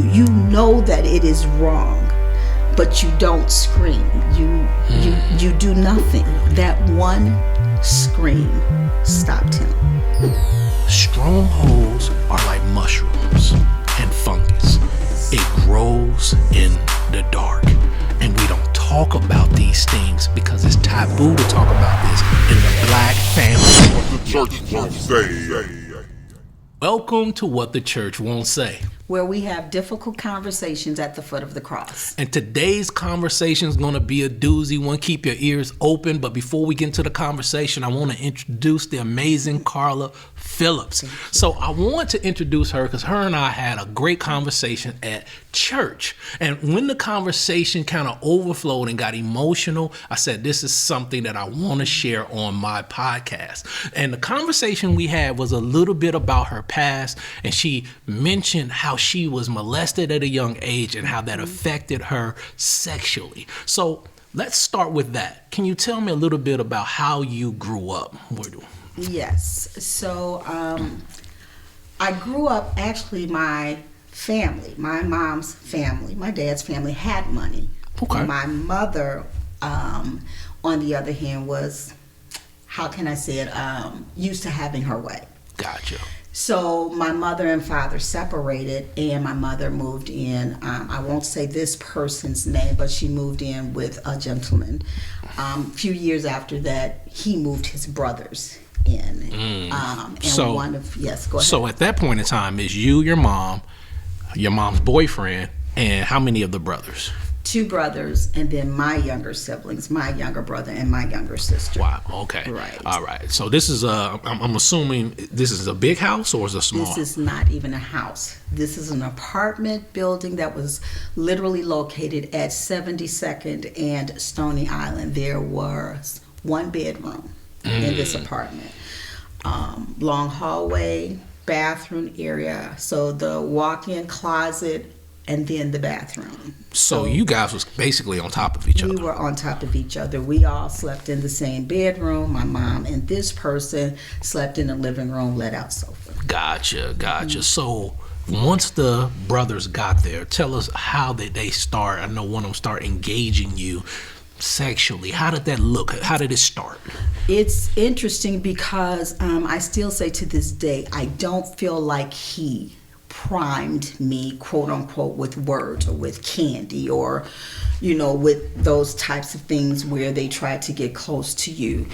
You know that it is wrong, but you don't scream. You do nothing. That one scream stopped him. Strongholds are like mushrooms and fungus. It grows in the dark, and we don't talk about these things because it's taboo to talk about this in the black family. What the church won't say. Welcome to What the Church Won't Say, where we have difficult conversations at the foot of the cross. And today's conversation is going to be a doozy one. Keep your ears open. But before we get into the conversation, I want to introduce the amazing Carla Phillips. So I want to introduce her because her and I had a great conversation at church. And when the conversation kind of overflowed and got emotional, I said, this is something that I want to share on my podcast. And the conversation we had was a little bit about her past. And she mentioned how she was molested at a young age and how that affected her sexually. So let's start with that. Can you tell me a little bit about how you grew up? Yes. So I grew up, actually, my family, my mom's family, my dad's family had money. Okay. My mother, on the other hand, was, how can I say it, used to having her way. Gotcha. So my mother and father separated, and my mother moved in. I won't say this person's name, but she moved in with a gentleman. A few years after that, he moved his brothers in. And So, one of, yes, go ahead. So at that point in time, is you, your mom's boyfriend, and how many of the brothers? 2 brothers, and then my younger siblings, my younger brother and my younger sister. Wow. Okay. Right. All right. So this is I'm assuming this is a big house or is it a small? This is not even a house. This is an apartment building that was literally located at 72nd and Stony Island. There was 1 bedroom in this apartment. Long hallway, bathroom area. So the walk-in closet, and then the bathroom. So you guys was basically on top of each other. We were on top of each other. We all slept in the same bedroom. My mom and this person slept in the living room, let out sofa. Gotcha. So once the brothers got there, tell us how did they start? I know one of them start engaging you sexually. How did that look? How did it start? It's interesting because I still say to this day, I don't feel like he primed me, quote unquote, with words or with candy or, with those types of things where they try to get close to you.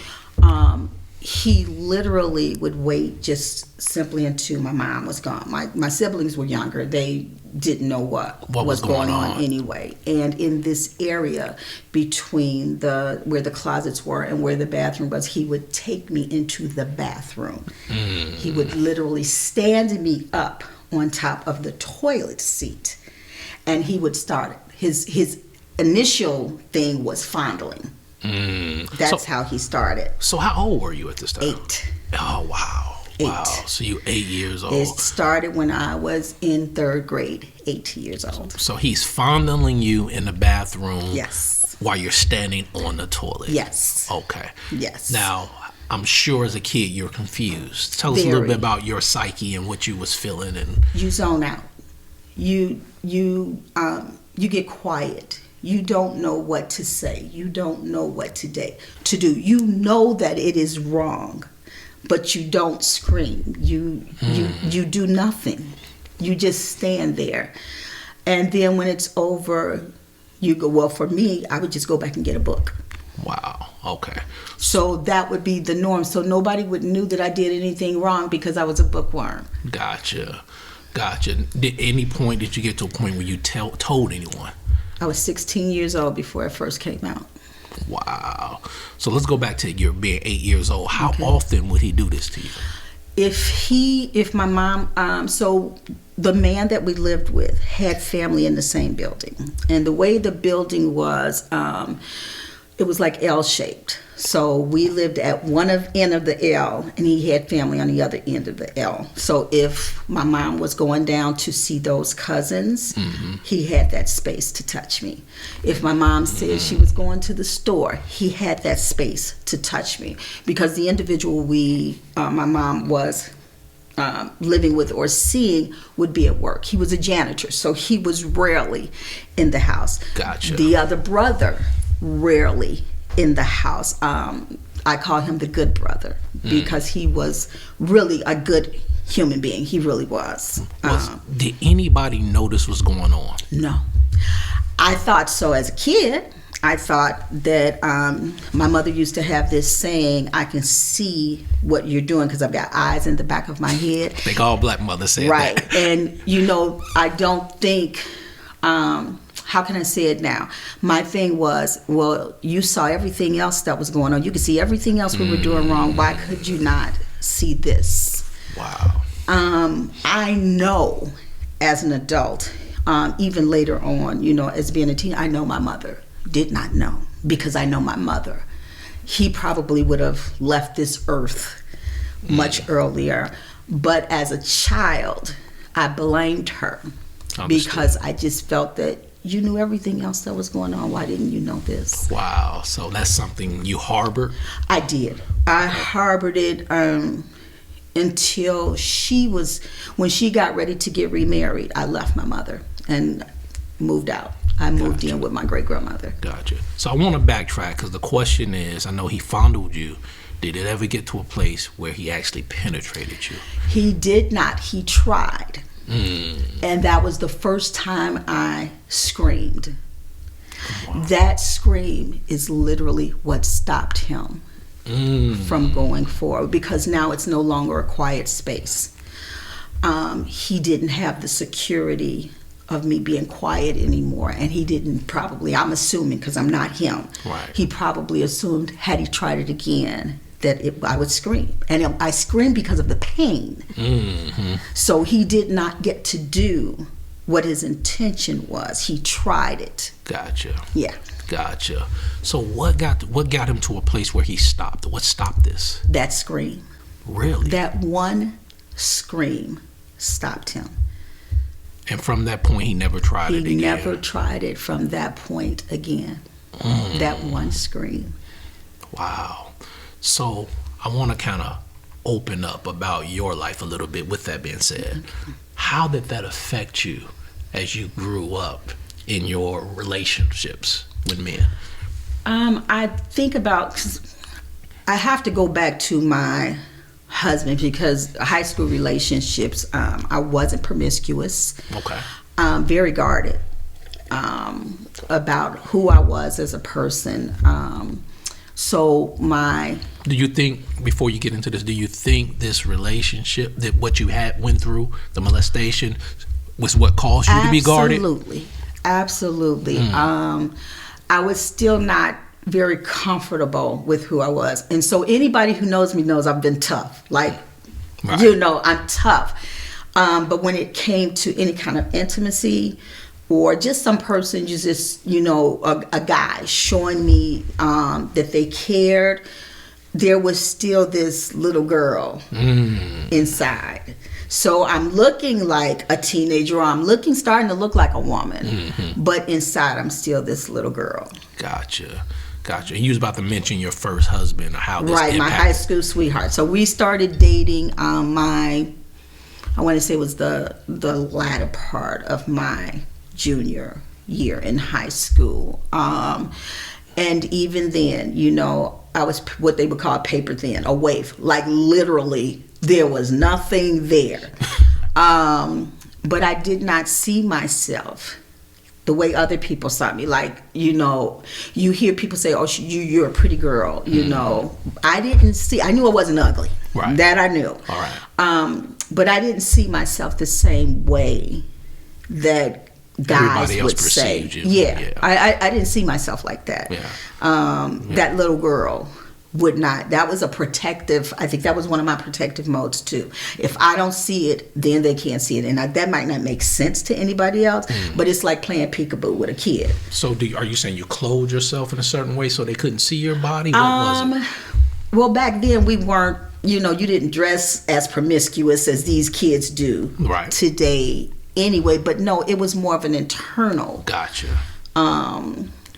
He literally would wait just simply until my mom was gone. My siblings were younger. They didn't know what was going on anyway. And in this area between where the closets were and where the bathroom was, he would take me into the bathroom. He would literally stand me up on top of the toilet seat, and he would start his initial thing was fondling. That's how he started. So how old were you at this time? 8. Oh, wow. 8. Wow. So you 8 years old. It started when I was in 3rd grade, 8 years old. So he's fondling you in the bathroom. Yes. While you're standing on the toilet. Yes. Okay. Yes. Now, I'm sure as a kid you're confused. Tell us a little bit about your psyche and what you was feeling. And you zone out. You get quiet. You don't know what to say. You don't know what to do. You know that it is wrong, but you don't scream. You do nothing. You just stand there. And then when it's over, you go, well, for me, I would just go back and get a book. Wow. Okay. So that would be the norm. So nobody would knew that I did anything wrong because I was a bookworm. Gotcha. Any point did you get to a point where you told anyone? I was 16 years old before it first came out. Wow. So let's go back to your being 8 years old. How often would he do this to you? If my mom, so the man that we lived with had family in the same building. And the way the building was, it was like L-shaped. So we lived at one end of the L, and he had family on the other end of the L. So if my mom was going down to see those cousins, he had that space to touch me. If my mom said she was going to the store, he had that space to touch me. Because the individual my mom was living with or seeing would be at work. He was a janitor, so he was rarely in the house. Gotcha. The other brother, rarely in the house. I call him the good brother because he was really a good human being. He really was. Did anybody notice what's going on? No. I thought so as a kid. I thought that my mother used to have this saying, I can see what you're doing because I've got eyes in the back of my head. I think all black mothers say right. that. And, I don't think, how can I say it now? My thing was, well, you saw everything else that was going on. You could see everything else we were doing wrong. Why could you not see this? Wow. I know as an adult, even later on, as being a teen, I know my mother did not know because I know my mother. He probably would have left this earth much earlier. But as a child, I blamed her because I just felt that you knew everything else that was going on. Why didn't you know this? Wow. So that's something you harbored? I did. I harbored it until when she got ready to get remarried, I left my mother and moved out. I moved in with my great-grandmother. Gotcha. So I want to backtrack because the question is, I know he fondled you. Did it ever get to a place where he actually penetrated you? He did not. He tried. And that was the first time I screamed. Wow. That scream is literally what stopped him from going forward because now it's no longer a quiet space. He didn't have the security of me being quiet anymore, and he didn't probably, I'm assuming because I'm not him, right. He probably assumed had he tried it again that I would scream, and I screamed because of the pain. So he did not get to do what his intention was. He tried it. Gotcha. Yeah. Gotcha. So what got him to a place where he stopped? What stopped this? That scream. Really? That one scream stopped him. And from that point, he never tried it again? He never tried it from that point again. That one scream. Wow. So I want to kind of open up about your life a little bit with that being said. How did that affect you as you grew up in your relationships with men? I think about, 'cause I have to go back to my husband because high school relationships, I wasn't promiscuous. Okay. Very guarded about who I was as a person. Do you think, before you get into this, do you think this relationship, that what you went through, the molestation, was what caused you to be guarded? Absolutely. I was still not very comfortable with who I was. And so anybody who knows me knows I've been tough. Like, right. I'm tough. But when it came to any kind of intimacy or just some person, just a guy showing me that they cared, there was still this little girl inside. So I'm looking like a teenager, or I'm starting to look like a woman, but inside I'm still this little girl. Gotcha. And you was about to mention your first husband, or how this impacted. My high school sweetheart. So we started dating. I want to say it was the latter part of my junior year in high school, and even then, I was what they would call paper thin, a waif. Like literally, there was nothing there. But I did not see myself the way other people saw me. Like, you hear people say, oh, you're a pretty girl, I didn't see, I knew I wasn't ugly. Right. That I knew. All right. But I didn't see myself the same way that guys everybody else would say. You. Yeah. I didn't see myself like that. Yeah. That little girl would not. That was I think that was one of my protective modes too. If I don't see it, then they can't see it. And that might not make sense to anybody else, but it's like playing peekaboo with a kid. So are you saying you clothed yourself in a certain way so they couldn't see your body? What was it? Well, back then we weren't, you didn't dress as promiscuous as these kids do today anyway. But no, it was more of an internal. Gotcha.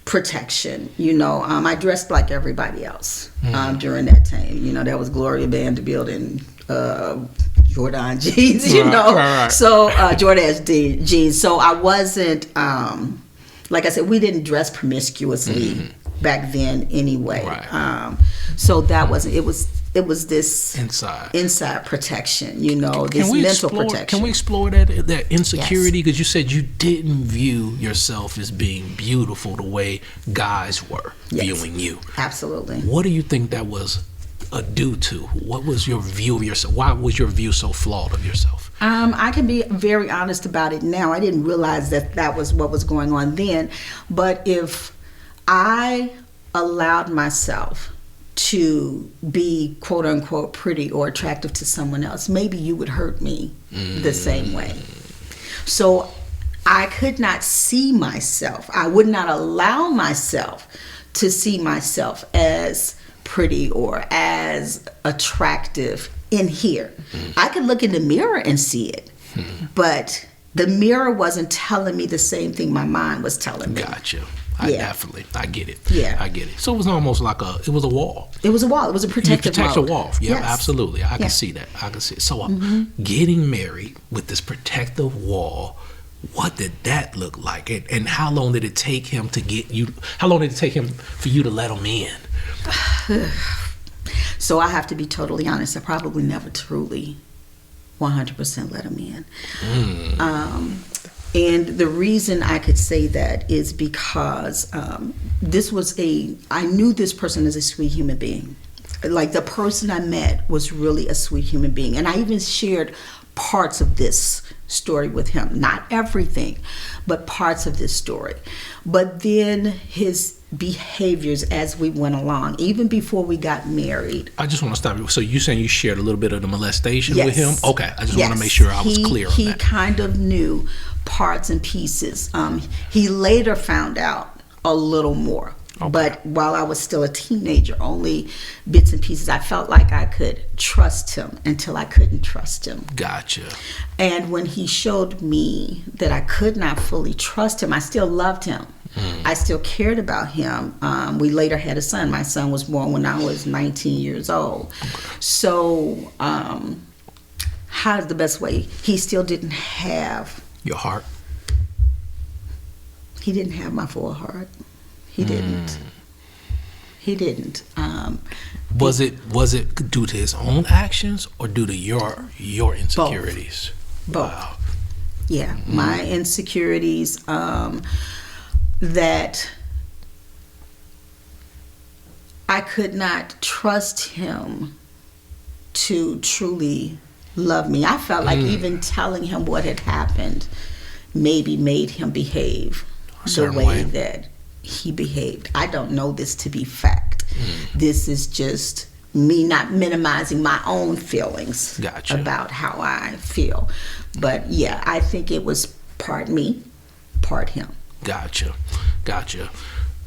Protection. I dressed like everybody else during that time. There was Gloria Vanderbilt and Jordan jeans, you Right, know. right. So Jordan jeans. So I wasn't like I said, we didn't dress promiscuously back then anyway. Right. So that wasn't. It was this inside protection, you know, this mental protection. Can we explore that insecurity? Because you said you didn't view yourself as being beautiful the way guys were viewing you. Absolutely. What do you think that was due to? What was your view of yourself? Why was your view so flawed of yourself? I can be very honest about it now. I didn't realize that was what was going on then. But if I allowed myself to be quote unquote pretty or attractive to someone else, maybe you would hurt me the same way. So I could not see myself. I would not allow myself to see myself as pretty or as attractive in here. I could look in the mirror and see it, but the mirror wasn't telling me the same thing my mind was telling me. Gotcha. I get it. Yeah. I get it. So it was almost like it was a wall. It was a wall. It was a protective wall. Protect a wall. Yeah, Yes. absolutely. I can see that. I can see it. So getting married with this protective wall, what did that look like? And how long did it take him to get you? How long did it take him for you to let him in? So I have to be totally honest. I probably never truly 100% let him in. And the reason I could say that is because I knew this person as a sweet human being. Like the person I met was really a sweet human being. And I even shared parts of this story with him. Not everything, but parts of this story. But then his behaviors as we went along, even before we got married. I just want to stop you. So you saying you shared a little bit of the molestation Yes. with him? Okay, I just Yes. want to make sure I was clear on He that. kind of knew parts and pieces. He later found out a little more. Okay. But while I was still a teenager, only bits and pieces. I felt like I could trust him until I couldn't trust him. Gotcha. And when he showed me that I could not fully trust him, I still loved him. I still cared about him. We later had a son. My son was born when I was 19 years old. So how's the best way? He still didn't have... Your heart? He didn't have my full heart. He didn't. He didn't. Was it due to his own actions or due to your insecurities? Both. Wow. Yeah, my insecurities that I could not trust him to truly love me. I felt like even telling him what had happened maybe made him behave the way that he behaved. I don't know this to be fact. This is just me not minimizing my own feelings about how I feel. But yeah, I think it was part me, part him. Gotcha.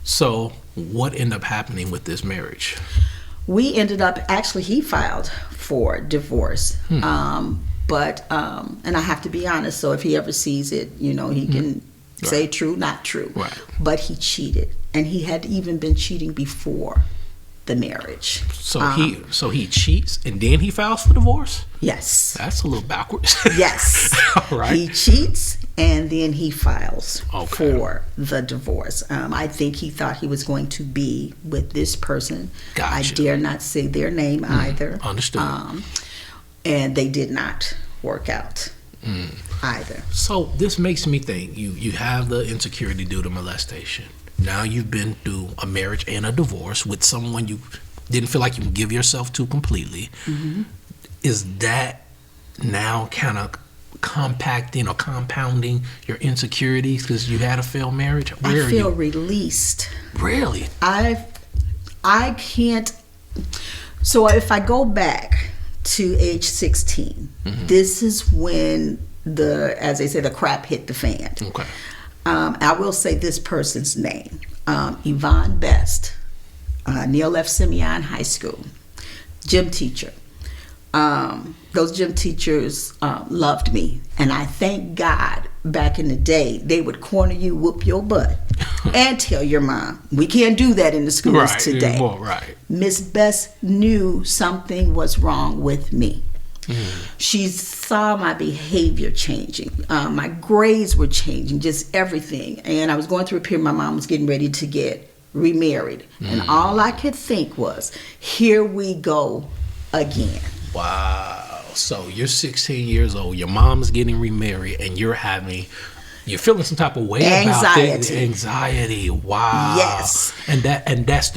So what ended up happening with this marriage? We ended up, actually he filed for divorce. But and I have to be honest, so if he ever sees it, you know, he can say true, not true. Right. But he cheated, and he had even been cheating before the marriage. So he cheats and then he files for divorce? Yes. That's a little backwards. Yes. All right. He cheats and then he files for the divorce. I think he thought he was going to be with this person. Gotcha. I dare not say their name either. Understood. And they did not work out either. So this makes me think you have the insecurity due to molestation. Now you've been through a marriage and a divorce with someone you didn't feel like you could give yourself to completely. Is that now kind of compacting or compounding your insecurities because you had a failed marriage? I feel released. Really? I can't. So if I go back to age 16, this is when as they say, the crap hit the fan. Okay. I will say this person's name, Yvonne Best, Neil F. Simeon High School, gym teacher. Those gym teachers loved me, and I thank God back in the day they would corner you, whoop your butt, and tell your mom. We can't do that in the schools today. Right. Miss Best knew something was wrong with me. She saw my behavior changing. My grades were changing, just everything. And I was going through a period, my mom was getting ready to get remarried. And all I could think was, here we go again. Wow. So you're 16 years old, your mom's getting remarried, and you're feeling some type of way about it. Anxiety. Wow. Yes. And that's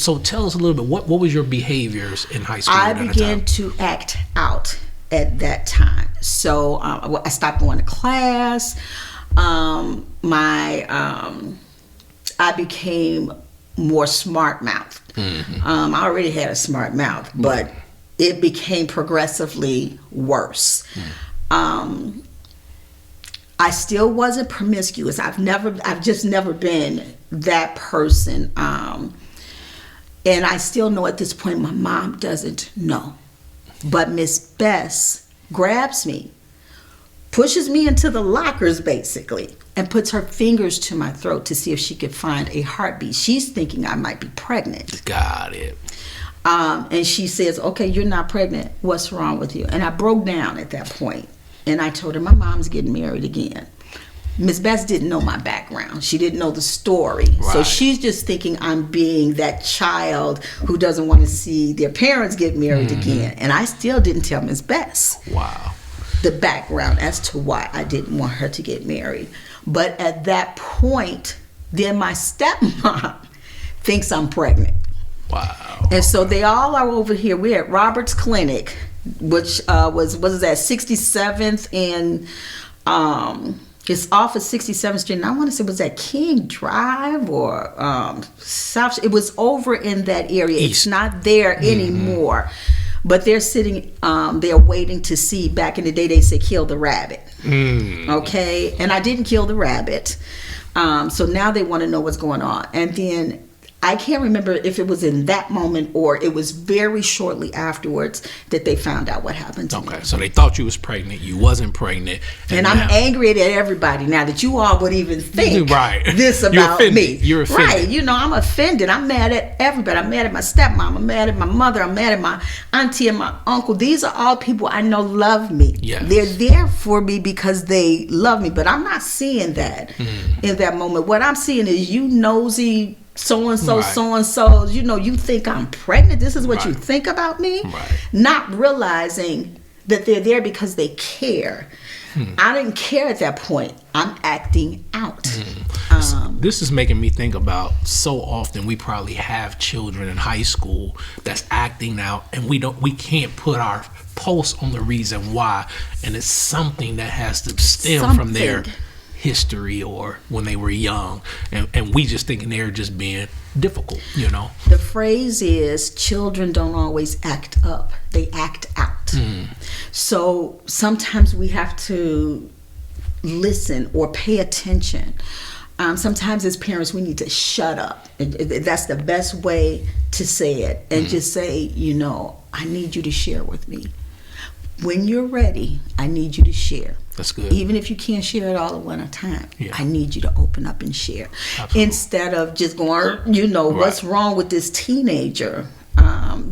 so tell us a little bit, what was your behaviors in high school? I began to act out at that time. So I stopped going to class. I became more smart mouth. I already had a smart mouth, but it became progressively worse. I still wasn't promiscuous. I've just never been that person. And I still know at this point my mom doesn't know. But Miss Bess grabs me, pushes me into the lockers basically, and puts her fingers to my throat to see if she could find a heartbeat. She's thinking I might be pregnant. Got it. And she says, okay, you're not pregnant. What's wrong with you? And I broke down at that point. And I told her my mom's getting married again. Miss Bess didn't know my background. She didn't know the story. Right. So she's just thinking I'm being that child who doesn't want to see their parents get married again. And I still didn't tell Miss Bess the background as to why I didn't want her to get married. But at that point, then my stepmom thinks I'm pregnant. Wow. And so they all are over here. We're at Robert's Clinic, which was that 67th and it's off of 67th Street. And I want to say, was that King Drive or South? It was over in that area. East. It's not there anymore. But they're sitting, they're waiting to see. Back in the day, they said, kill the rabbit. Okay? And I didn't kill the rabbit. So now they want to know what's going on. And then I can't remember if it was in that moment or it was very shortly afterwards that they found out what happened to me. Okay, so they thought you was pregnant. You wasn't pregnant. And I'm angry at everybody now that you all would even think this about me. You're offended. Right. You know, I'm offended. I'm mad at everybody. I'm mad at my stepmom. I'm mad at my mother. I'm mad at my auntie and my uncle. These are all people I know love me. Yes. They're there for me because they love me. But I'm not seeing that in that moment. What I'm seeing is you nosy so-and-so, so-and-so, you know, you think I'm pregnant. This is what you think about me. Not realizing that they're there because they care. I didn't care at that point. I'm acting out. This is making me think about so often we probably have children in high school that's acting out and we can't put our pulse on the reason why, and it's something that has to stem from their history or when they were young, and we just thinking they're just being difficult, you know. The phrase is children don't always act up, they act out. So sometimes we have to listen or pay attention. Sometimes as parents we need to shut up. That's the best way to say it, and just say, you know, I need you to share with me. When you're ready, I need you to share. That's good. Even if you can't share it all at one time, Yeah. I need you to open up and share. Absolutely. Instead of just going, you know, what's wrong with this teenager?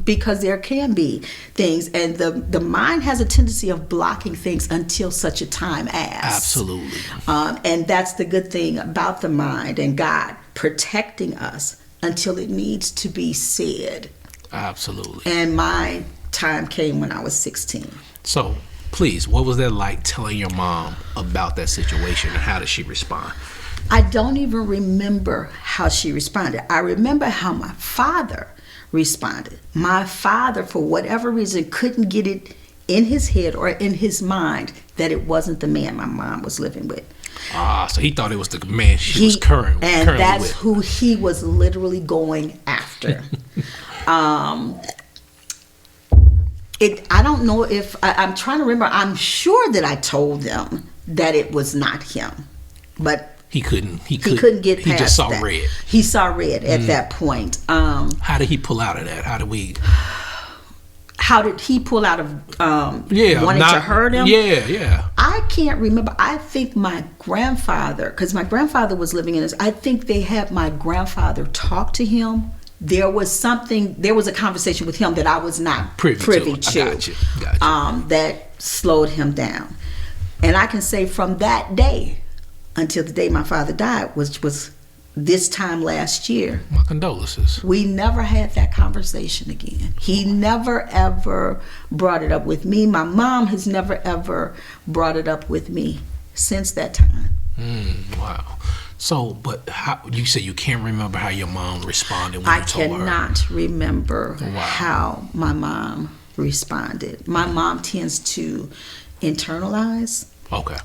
Because there can be things, and the mind has a tendency of blocking things until such a time as. Absolutely. And that's the good thing about the mind and God protecting us until it needs to be said. Absolutely. And my time came when I was 16. So, please, what was that like telling your mom about that situation, and how did she respond? I don't even remember how she responded. I remember how my father responded. My father, for whatever reason, couldn't get it in his head or in his mind that it wasn't the man my mom was living with. So he thought it was the man she was currently with. And that's who he was literally going after. I don't know if I'm trying to remember. I'm sure that I told them that it was not him, but he couldn't get past he just saw that. red. He saw red at that point. How did he pull out of that? How did he pull out of wanting to hurt him? Yeah. I can't remember. I think my grandfather, because my grandfather was living in this, I think they had my grandfather talk to him there was a conversation with him that I was not privy to. I got you. That slowed him down. And I can say from that day until the day my father died, which was this time last year. My condolences. We never had that conversation again. He never ever brought it up with me. My mom has never ever brought it up with me since that time. Wow. So, but how, you say you can't remember how your mom responded when you told her? I cannot remember how my mom responded. My mom tends to internalize. Okay.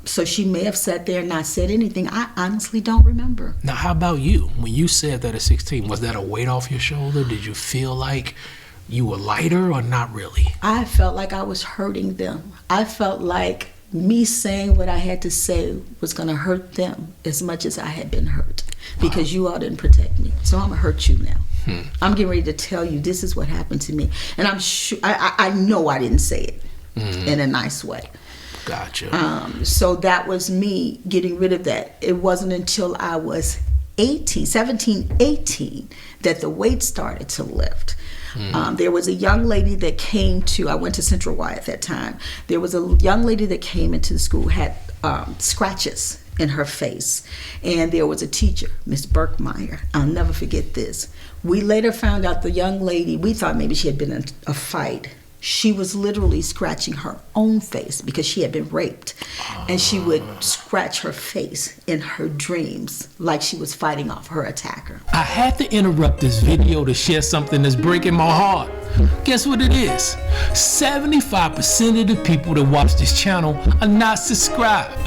So she may have sat there and not said anything. I honestly don't remember. Now, how about you? When you said that at 16, was that a weight off your shoulder? Did you feel like you were lighter or not really? I felt like I was hurting them. I felt like me saying what I had to say was going to hurt them as much as I had been hurt, because you all didn't protect me. So I'm going to hurt you now. I'm getting ready to tell you this is what happened to me. And I'm sure, I know I didn't say it in a nice way. Gotcha. So that was me getting rid of that. It wasn't until I was 17, 18 that the weight started to lift. There was a young lady that came to, I went to Central Y at that time. There was a young lady that came into the school, had scratches in her face. And there was a teacher, Miss Burkmeyer. I'll never forget this. We later found out the young lady, we thought maybe she had been in a fight. She was literally scratching her own face because she had been raped. And she would scratch her face in her dreams like she was fighting off her attacker. I had to interrupt this video to share something that's breaking my heart. Guess what it is? 75% of the people that watch this channel are not subscribed.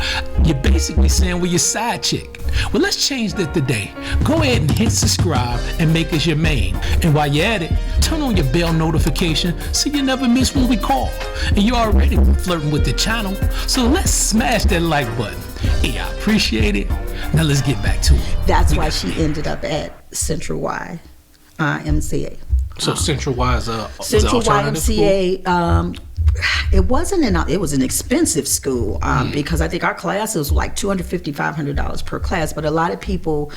You're basically saying we're your side chick. Well, let's change that today. Go ahead and hit subscribe and make us your main. And while you're at it, turn on your bell notification so you never miss when we call. And you're already flirting with the channel, so let's smash that like button. Hey, I appreciate it. Now let's get back to it. That's why she ended up at Central Y MCA. So Central Y is a Central YMCA. It was an expensive school because I think our classes were like $250, $500 per class. But a lot of people,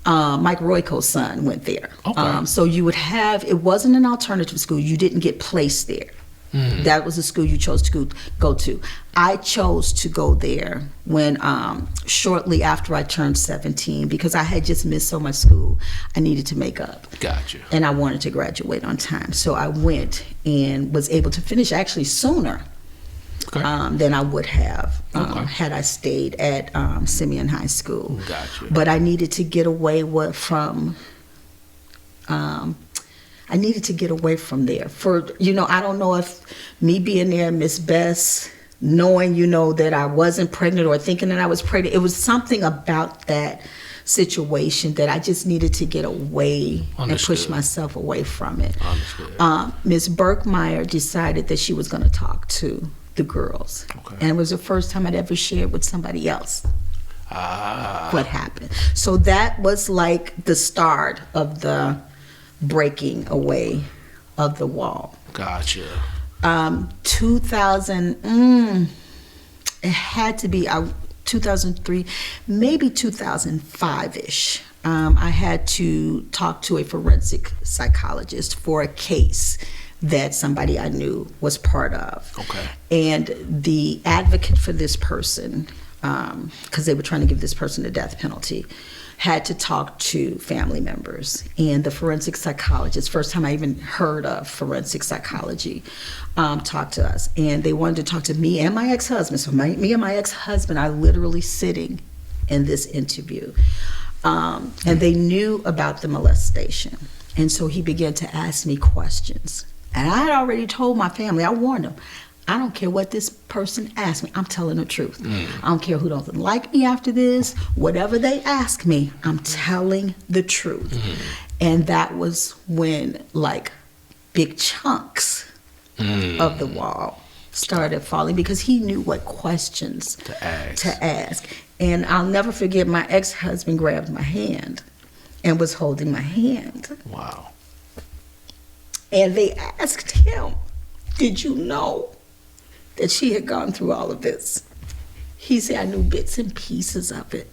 Mike Royko's son went there. Okay. So you would have, it wasn't an alternative school. You didn't get placed there. That was the school you chose to go to. I chose to go there when shortly after I turned 17 because I had just missed so much school. I needed to make up. Gotcha. And I wanted to graduate on time. So I went and was able to finish actually sooner than I would have had I stayed at Simeon High School. Gotcha. But I needed to get away from I needed to get away from there. I don't know if me being there, Miss Bess, knowing, that I wasn't pregnant or thinking that I was pregnant, it was something about that situation that I just needed to get away and push myself away from it. Miss Burkmeyer decided that she was going to talk to the girls. Okay. And it was the first time I'd ever shared with somebody else what happened. So that was like the start of the breaking away of the wall. Gotcha. 2000, it had to be 2003, maybe 2005-ish. I had to talk to a forensic psychologist for a case that somebody I knew was part of. Okay. And the advocate for this person, because they were trying to give this person the death penalty, had to talk to family members. And the forensic psychologist, first time I even heard of forensic psychology, talked to us. And they wanted to talk to me and my ex-husband. So me and my ex-husband are literally sitting in this interview. And they knew about the molestation. And so he began to ask me questions. And I had already told my family, I warned them, I don't care what this person asks me, I'm telling the truth. I don't care who doesn't like me after this, whatever they ask me, I'm telling the truth. And that was when big chunks of the wall started falling because he knew what questions to ask. And I'll never forget, my ex-husband grabbed my hand and was holding my hand. Wow. And they asked him, did you know that she had gone through all of this? He said, I knew bits and pieces of it.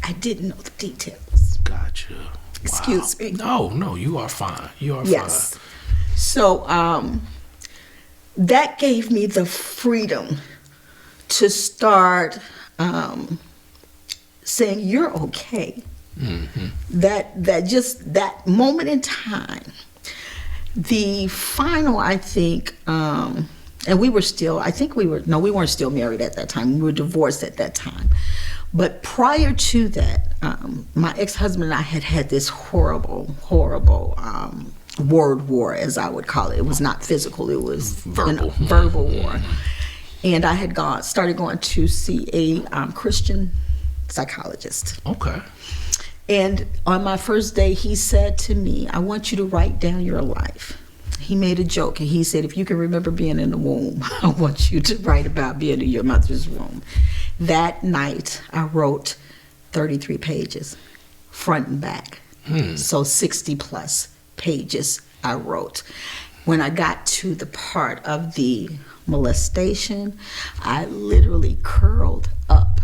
I didn't know the details. Gotcha. Excuse me. No, you are fine. You are Yes. fine. So that gave me the freedom to start saying you're okay. Mm-hmm. That moment in time, the final, I think, and we weren't still married at that time. We were divorced at that time. But prior to that, my ex-husband and I had this horrible word war, as I would call it. It was not physical; it was verbal war. And I had started going to see a Christian psychologist. Okay. And on my first day, he said to me, "I want you to write down your life." He made a joke, and he said, "If you can remember being in the womb, I want you to write about being in your mother's womb." That night, I wrote 33 pages, front and back. So 60 plus pages I wrote. When I got to the part of the molestation, I literally curled up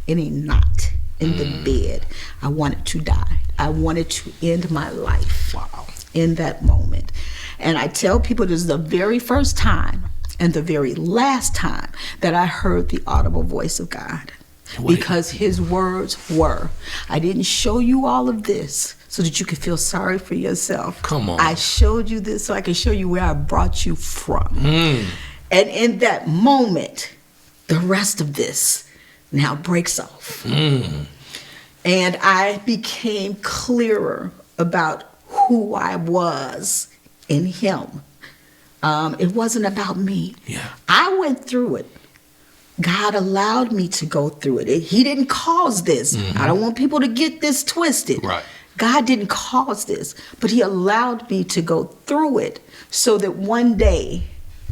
in a knot in the bed. I wanted to die. I wanted to end my life. Wow. In that moment. And I tell people this is the very first time and the very last time that I heard the audible voice of God. Because his words were, "I didn't show you all of this so that you could feel sorry for yourself. Come on. I showed you this so I could show you where I brought you from." And in that moment, the rest of this now breaks off. And I became clearer about who I was in him. It wasn't about me. Yeah. I went through it. God allowed me to go through it. He didn't cause this. I don't want people to get this twisted. Right. God didn't cause this, but he allowed me to go through it so that one day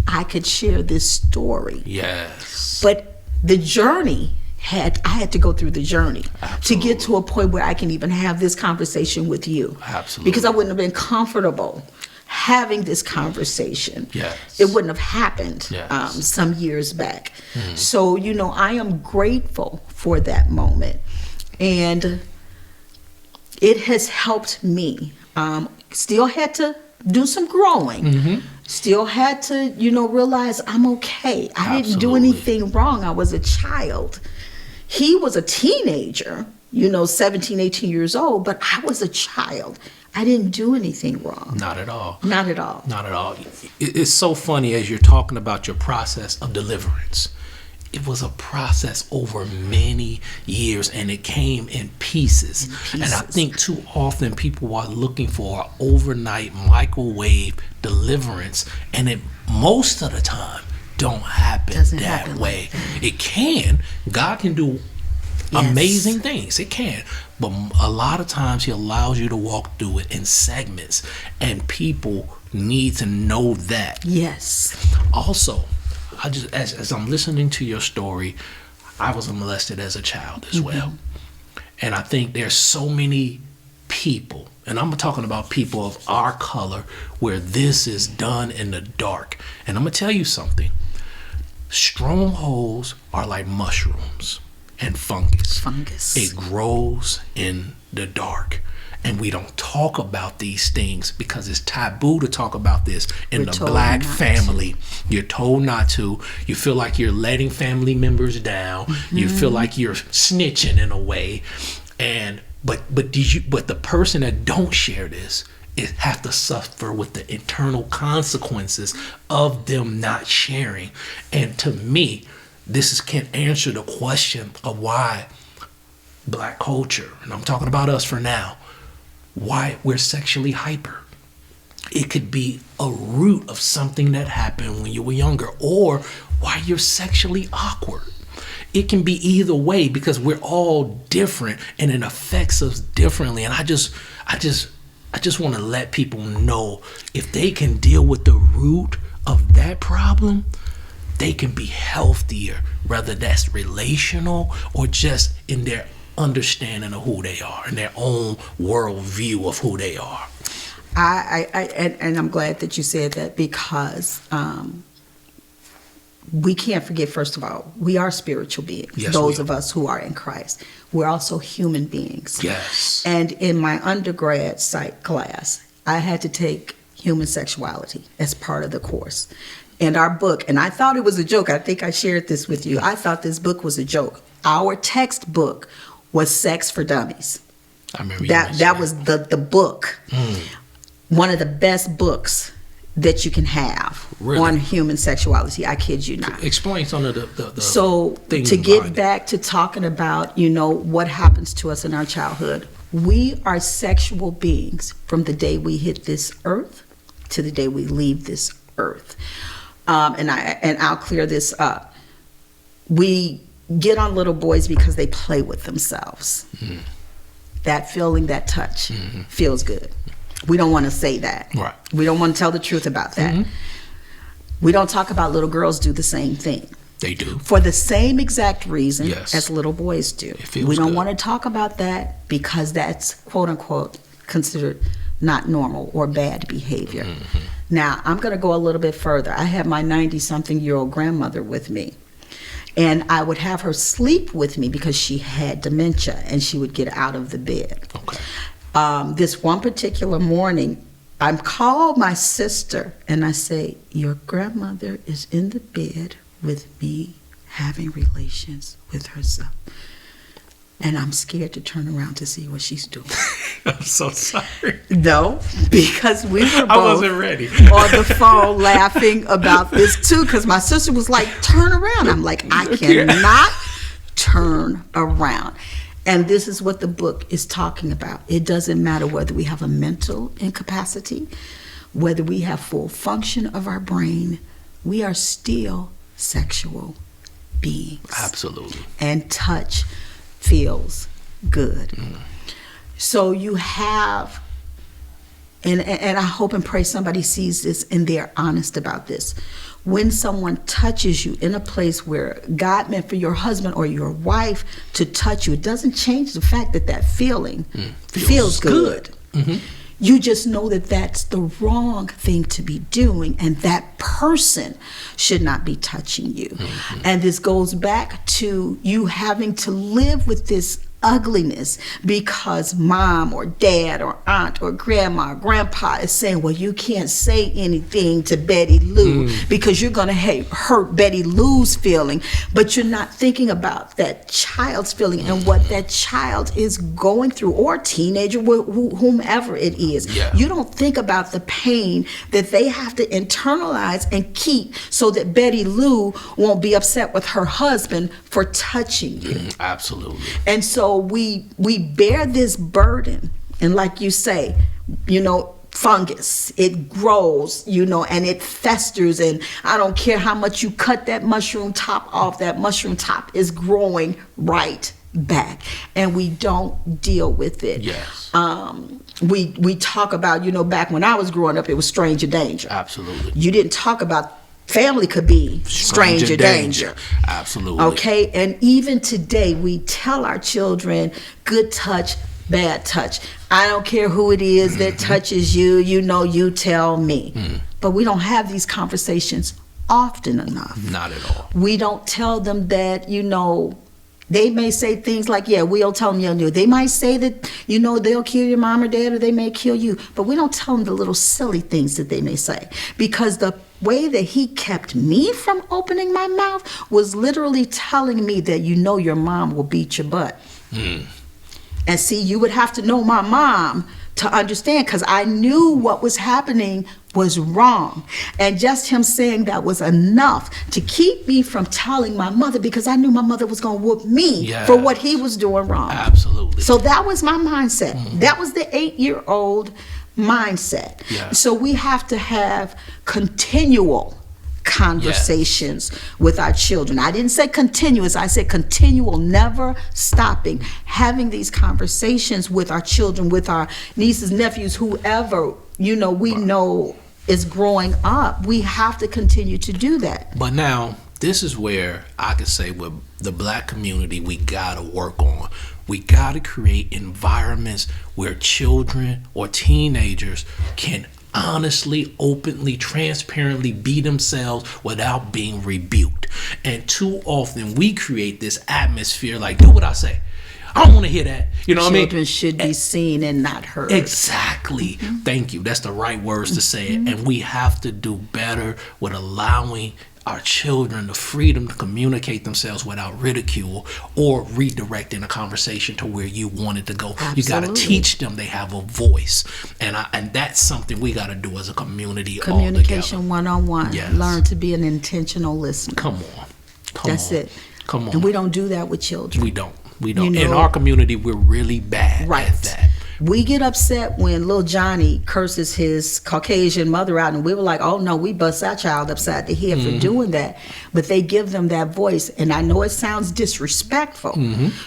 I could share this story. Yes. But the journey I had to go through the journey to get to a point where I can even have this conversation with you. Absolutely. Because I wouldn't have been comfortable having this conversation. Yes. It wouldn't have happened Yes. some years back. So, I am grateful for that moment. And it has helped me. Still had to do some growing. Still had to, realize I'm okay. I didn't do Absolutely. anything wrong. I was a child. He was a teenager, 17, 18 years old, but I was a child. I didn't do anything wrong. Not at all. Not at all. Not at all. It's so funny as you're talking about your process of deliverance. It was a process over many years, and it came in pieces. And I think too often people are looking for an overnight microwave deliverance, and it most of the time don't happen Doesn't that happen way. like that. It can. God can do amazing things. It can. But a lot of times he allows you to walk through it in segments, and people need to know that. Yes. Also, as I'm listening to your story, I was molested as a child as well. And I think there's so many people, and I'm talking about people of our color, where this is done in the dark. And I'm going to tell you something. Strongholds are like mushrooms and fungus. It grows in the dark. And we don't talk about these things because it's taboo to talk about this in the black family. You're told not to. You feel like you're letting family members down. You feel like you're snitching in a way. But the person that don't share this have to suffer with the internal consequences of them not sharing. And to me, this can answer the question of why black culture, and I'm talking about us for now, why we're sexually hyper. It could be a root of something that happened when you were younger, or why you're sexually awkward. It can be either way because we're all different and it affects us differently. And I just want to let people know, if they can deal with the root of that problem, they can be healthier, whether that's relational or just in their understanding of who they are and their own worldview of who they are. And I'm glad that you said that, because we can't forget, first of all, we are spiritual beings. Yes, those we are. of us who are in Christ. We're also human beings. Yes. And in my undergrad psych class, I had to take human sexuality as part of the course. And our book, and I thought it was a joke. I think I shared this with you. I thought this book was a joke. Our textbook was Sex for Dummies. I remember That was the book. One of the best books that you can have on human sexuality. I kid you not. Explain some of the So things to get behind it. back to talking about, what happens to us in our childhood, we are sexual beings from the day we hit this earth to the day we leave this earth. And I'll clear this up. We get on little boys because they play with themselves. That feeling, that touch feels good. We don't want to say that. Right. We don't want to tell the truth about that. We don't talk about little girls do the same thing. They do. For the same exact reason Yes. as little boys do. It feels We don't good. want to talk about that because that's quote unquote considered not normal or bad behavior. Now, I'm going to go a little bit further. I had my 90-something-year-old grandmother with me. And I would have her sleep with me because she had dementia and she would get out of the bed. Okay. This one particular morning, I called my sister and I say, your grandmother is in the bed with me having relations with herself. And I'm scared to turn around to see what she's doing. I'm so sorry. No, because we were both I wasn't ready. on the phone laughing about this too, because my sister was like, turn around. I'm like, I cannot turn around. And this is what the book is talking about. It doesn't matter whether we have a mental incapacity, whether we have full function of our brain, we are still sexual beings. Absolutely. And touch feels good. So you have, and I hope and pray somebody sees this and they're honest about this. When someone touches you in a place where God meant for your husband or your wife to touch you, it doesn't change the fact that that feeling feels good. You just know that that's the wrong thing to be doing and that person should not be touching you. And this goes back to you having to live with this ugliness because mom or dad or aunt or grandma or grandpa is saying, well, you can't say anything to Betty Lou because you're going to hurt Betty Lou's feeling, but you're not thinking about that child's feeling and what that child is going through, or teenager, whomever it is. Yeah. You don't think about the pain that they have to internalize and keep so that Betty Lou won't be upset with her husband for touching you. Absolutely. And so we bear this burden, and like you say, fungus, it grows, and it festers, and I don't care how much you cut that mushroom top off, that mushroom top is growing right back, and we don't deal with it. Yes. We talk about, back when I was growing up, it was stranger danger. Absolutely. You didn't talk about family could be stranger danger. Absolutely. Okay, and even today we tell our children good touch, bad touch. I don't care who it is that touches you, you tell me. But we don't have these conversations often enough. Not at all. We don't tell them that, they may say things like, yeah, we'll tell them, they might say that, they'll kill your mom or dad, or they may kill you. But we don't tell them the little silly things that they may say. Because the way that he kept me from opening my mouth was literally telling me that, your mom will beat your butt. And see, you would have to know my mom to understand, because I knew what was happening was wrong. And just him saying that was enough to keep me from telling my mother, because I knew my mother was going to whoop me for what he was doing wrong. Absolutely. So that was my mindset. That was the 8-year-old mindset. Yeah. So we have to have continual conversations with our children. I didn't say continuous, I said continual, never stopping, having these conversations with our children, with our nieces, nephews, whoever, we know is growing up. We have to continue to do that. But now, this is where I could say with the black community, we gotta work on. We gotta create environments where children or teenagers can honestly, openly, transparently be themselves without being rebuked. And too often we create this atmosphere like, do what I say. I don't want to hear that. You know what I mean? Children should be seen and not heard. Exactly. Thank you. That's the right words to say it. And we have to do better with allowing our children the freedom to communicate themselves without ridicule or redirecting a conversation to where you want it to go. Absolutely. You got to teach them they have a voice. And that's something we got to do as a community. Communication one-on-one. Yes. Learn to be an intentional listener. Come on. That's it. Come on. And we don't do that with children. We don't. You know, in our community, we're really bad at that. We get upset when little Johnny curses his Caucasian mother out, and we were like, oh no, we bust our child upside the head for doing that. But they give them that voice, and I know it sounds disrespectful,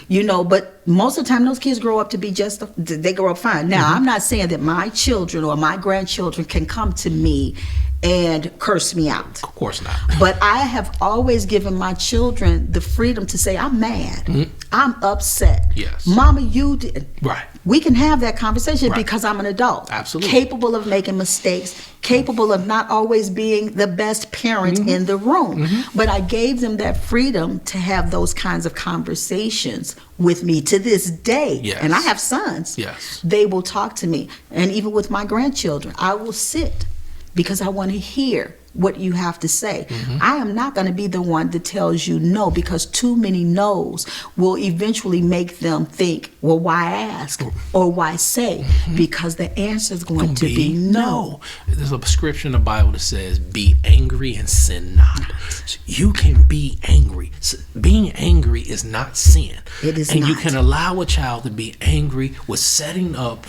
you know, but most of the time those kids grow up to be they grow up fine. Now, I'm not saying that my children or my grandchildren can come to me and curse me out. Of course not. But I have always given my children the freedom to say, I'm mad. I'm upset. Yes. Mama, you did. Right. We can have that conversation because I'm an adult. Absolutely. Capable of making mistakes, capable of not always being the best parent in the room. But I gave them that freedom to have those kinds of conversations with me to this day. Yes. And I have sons. Yes. They will talk to me. And even with my grandchildren, I will sit because I want to hear what you have to say. I am not going to be the one that tells you no, because too many no's will eventually make them think, well, why ask or why say? Because the answer is going to be no. There's a scripture in the Bible that says, be angry and sin not. So you can be angry. So being angry is not sin. It is and not. You can allow a child to be angry with setting up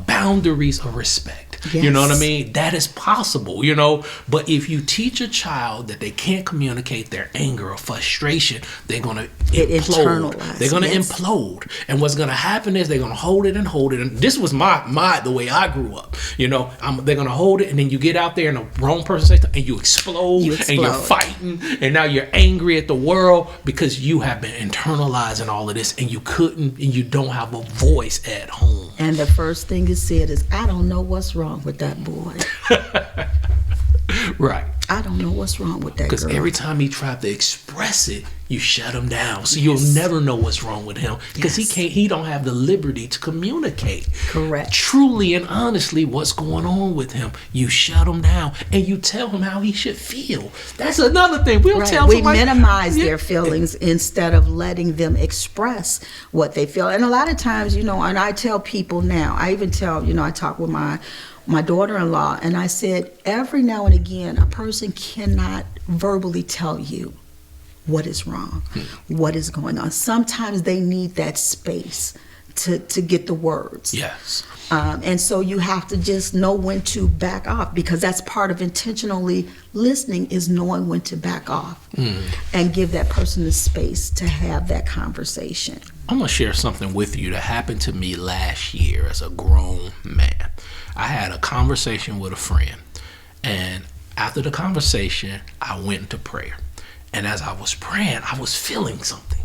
boundaries of respect. Yes. You know what I mean? That is possible, you know. But if you teach a child that they can't communicate their anger or frustration, they're going to implode. They're going to implode. And what's going to happen is they're going to hold it. And this was the way I grew up. You know, they're going to hold it, and then you get out there and the wrong person says something, and you explode. And you're fighting, and now you're angry at the world because you have been internalizing all of this, and you don't have a voice at home. And the first thing you said is, I don't know what's wrong with that boy. Right. I don't know what's wrong with that girl. Because every time he tried to express it, you shut him down. So you'll never know what's wrong with him because he don't have the liberty to communicate. Correct. Truly and honestly what's going on with him. You shut him down and you tell him how he should feel. That's another thing. We minimize their feelings instead of letting them express what they feel. And a lot of times, you know, and I tell people now, I even tell, you know, I talk with my daughter-in-law, and I said, every now and again, a person cannot verbally tell you what is wrong, what is going on. Sometimes they need that space to get the words. Yes. And so you have to just know when to back off, because that's part of intentionally listening, is knowing when to back off and give that person the space to have that conversation. I'm going to share something with you that happened to me last year as a grown man. I had a conversation with a friend, and after the conversation, I went into prayer. And as I was praying, I was feeling something.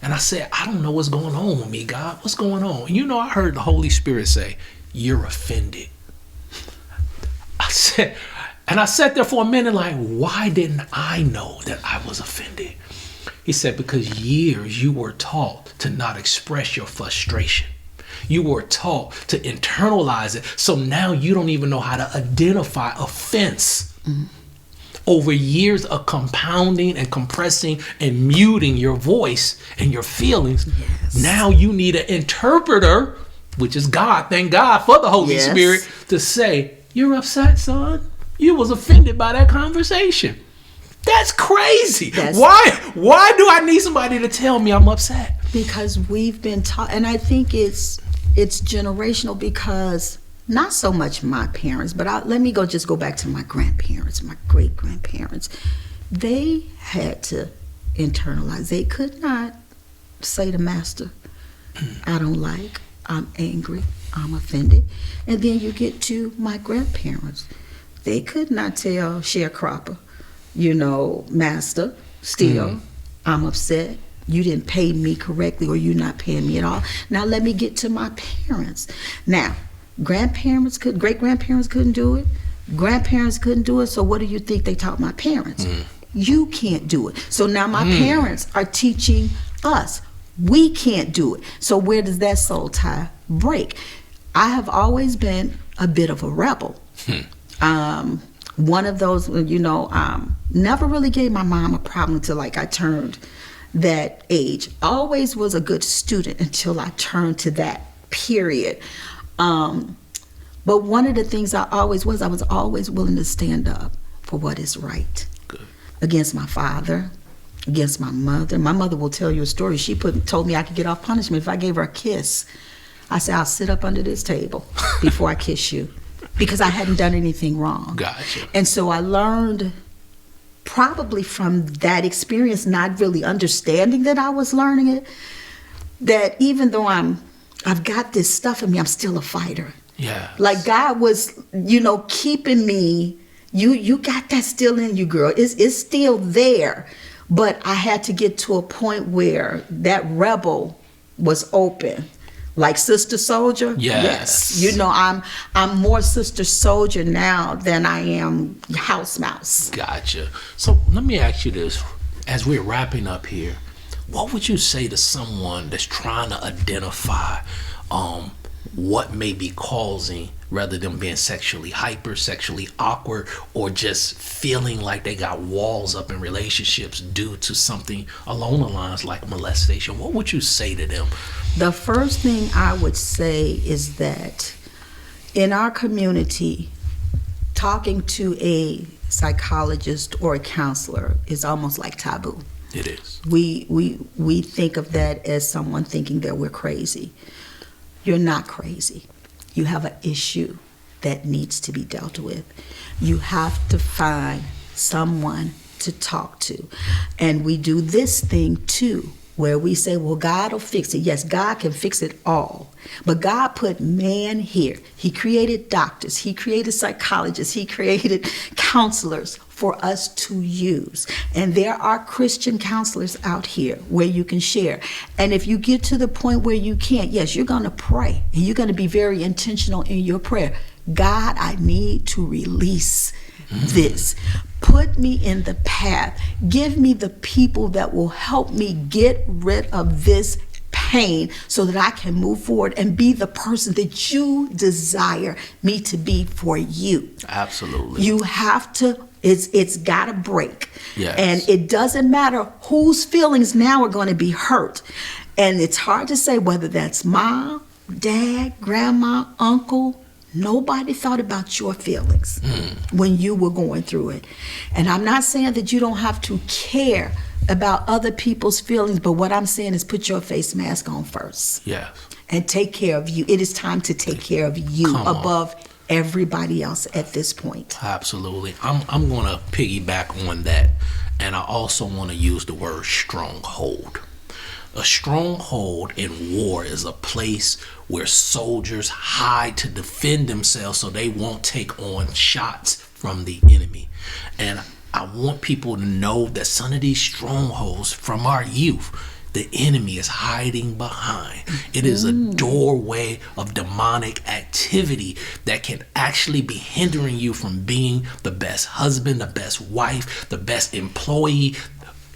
And I said, I don't know what's going on with me, God. What's going on? And you know, I heard the Holy Spirit say, you're offended. I sat there for a minute like, why didn't I know that I was offended? He said, because years you were taught to not express your frustration. You were taught to internalize it. So now you don't even know how to identify offense. Over years of compounding and compressing and muting your voice and your feelings. Yes. Now you need an interpreter, which is God. Thank God for the Holy Spirit, to say, you're upset, son. You was offended by that conversation. That's crazy. Why do I need somebody to tell me I'm upset? Because we've been taught, and I think it's generational, because not so much my parents, but let me just go back to my grandparents, my great-grandparents. They had to internalize. They could not say to master, I don't like, I'm angry, I'm offended. And then you get to my grandparents. They could not tell sharecropper, you know, master, still, I'm upset. You didn't pay me correctly, or you're not paying me at all. Now let me get to my parents. Now, Grandparents great grandparents couldn't do it. Grandparents couldn't do it. So what do you think they taught my parents? You can't do it. So now my parents are teaching us. We can't do it. So where does that soul tie break? I have always been a bit of a rebel. One of those, never really gave my mom a problem until like I turned that age. Always was a good student until I turned to that period. But one of the things I was always willing to stand up for what is right. Good. Against my father, against my mother. My mother will tell you a story. She told me I could get off punishment if I gave her a kiss. I said, I'll sit up under this table before I kiss you, because I hadn't done anything wrong. Gotcha. And so I learned, probably from that experience, not really understanding that I was learning it, that even though I've got this stuff in me, I'm still a fighter. Yeah. Like God was, keeping me. You got that still in you, girl. It's still there. But I had to get to a point where that rebel was open. Like Sister Soldier? Yes. I'm more Sister Soldier now than I am House Mouse. Gotcha. So let me ask you this. As we're wrapping up here, what would you say to someone that's trying to identify what may be causing, rather than being sexually hyper, sexually awkward, or just feeling like they got walls up in relationships due to something along the lines like molestation? What would you say to them? The first thing I would say is that in our community, talking to a psychologist or a counselor is almost like taboo. It is. We think of that as someone thinking that we're crazy. You're not crazy. You have an issue that needs to be dealt with. You have to find someone to talk to. And we do this thing too, where we say, well, God will fix it. Yes, God can fix it all. But God put man here. He created doctors. He created psychologists. He created counselors for us to use. And there are Christian counselors out here where you can share. And if you get to the point where you can't, yes, you're going to pray. And you're going to be very intentional in your prayer. God, I need to release this. Put me in the path. Give me the people that will help me get rid of this pain so that I can move forward and be the person that you desire me to be for you. Absolutely. You have to, it's got to break. Yes. And it doesn't matter whose feelings now are going to be hurt. And it's hard to say whether that's mom, dad, grandma, uncle. Nobody thought about your feelings when you were going through it. And I'm not saying that you don't have to care about other people's feelings, but what I'm saying is put your face mask on first. Yes. And take care of you. It is time to take care of you above everybody else at this point. Absolutely. I'm going to piggyback on that. And I also want to use the word stronghold. A stronghold in war is a place where soldiers hide to defend themselves so they won't take on shots from the enemy. And I want people to know that some of these strongholds from our youth, the enemy is hiding behind. It is a doorway of demonic activity that can actually be hindering you from being the best husband, the best wife, the best employee.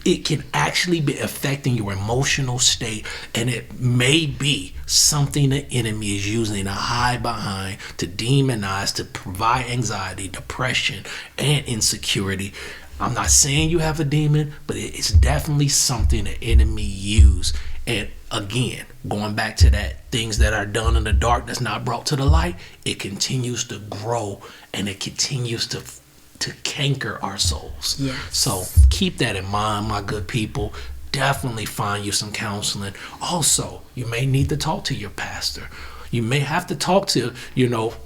It can actually be affecting your emotional state, and it may be something the enemy is using to hide behind, to demonize, to provide anxiety, depression, and insecurity. I'm not saying you have a demon, but it's definitely something the enemy use. And again, going back to that, things that are done in the dark that's not brought to the light, it continues to grow and it continues to canker our souls. Yes. So keep that in mind, my good people. Definitely find you some counseling. Also, you may need to talk to your pastor. You may have to talk to,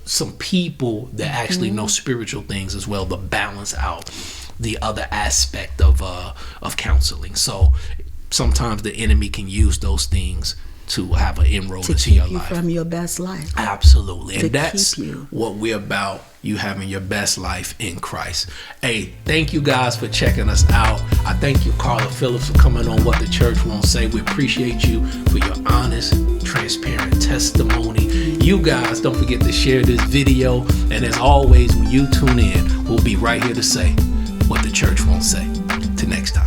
some people that actually know spiritual things as well to balance out the other aspect of counseling. So sometimes the enemy can use those things to have an inroad To into keep your you life. from your best life. Absolutely. To And that's keep you. what we're about, you having your best life in Christ. Hey, thank you guys for checking us out. I thank you, Carla Phillips, for coming on What the Church Won't Say. We appreciate you for your honest, transparent testimony. You guys, don't forget to share this video. And as always, when you tune in, we'll be right here to say what the church won't say. Till next time.